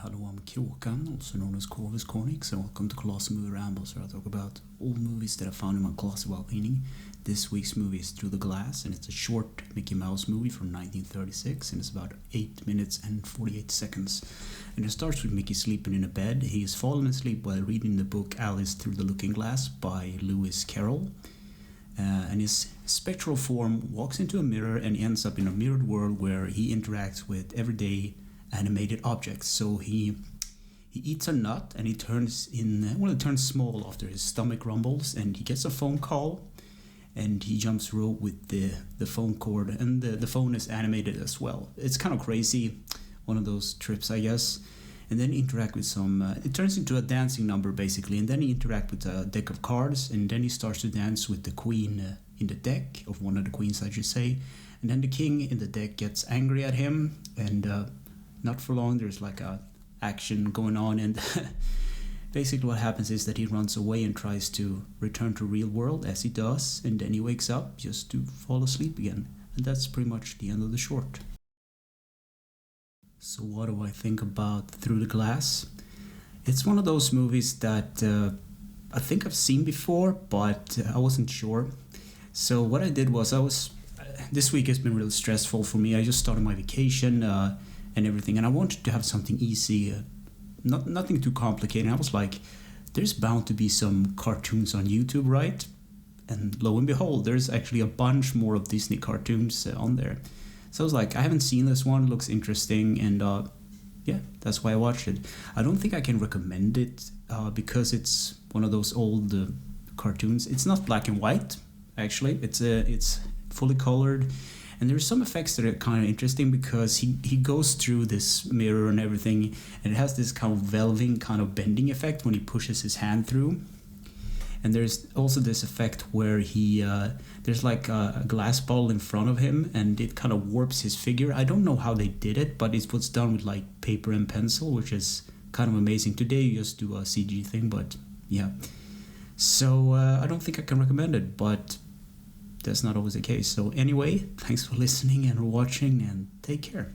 hello, I'm Kråkan, also known as Corvus Conix, and welcome to Colossal Movie Rambles, where I talk about all movies that I found in my closet while cleaning. This week's movie is Through the Glass, and it's a short Mickey Mouse movie from 1936, and it's about 8 minutes and 48 seconds. And it starts with Mickey sleeping in a bed. He has fallen asleep while reading the book Alice Through the Looking Glass by Lewis Carroll. And his spectral form walks into a mirror and ends up in a mirrored world where he interacts with everyday animated objects. So he eats a nut and it turns small after his stomach rumbles, and he gets a phone call and he jumps rope with the phone cord, and the phone is animated as well. It's kind of crazy, one of those trips, I guess. And then interact with it turns into a dancing number basically, and then he interact with a deck of cards, and then he starts to dance with the queen in the deck, of one of the queens I should say, and then the king in the deck gets angry at him, and not for long there's like a action going on, and basically what happens is that he runs away and tries to return to real world, as he does, and then he wakes up just to fall asleep again, and that's pretty much the end of the short. So what do I think about Through the Glass? It's one of those movies that I think I've seen before, but I wasn't sure. So what I did was this week has been really stressful for me. I just started my vacation and everything, and I wanted to have something easy, nothing too complicated. I was like, there's bound to be some cartoons on YouTube, right? And lo and behold, there's actually a bunch more of Disney cartoons on there. So I was like, I haven't seen this one, it looks interesting, and yeah, that's why I watched it. I don't think I can recommend it because it's one of those old cartoons. It's not black and white, actually. It's fully colored, and there's some effects that are kind of interesting because he goes through this mirror and everything, and it has this kind of velving, kind of bending effect when he pushes his hand through. And there's also this effect where there's like a glass bottle in front of him, and it kind of warps his figure. I don't know how they did it, but it was done with like paper and pencil, which is kind of amazing. Today you just do a CG thing, but yeah. So I don't think I can recommend it, but that's not always the case. So anyway, thanks for listening and watching, and take care.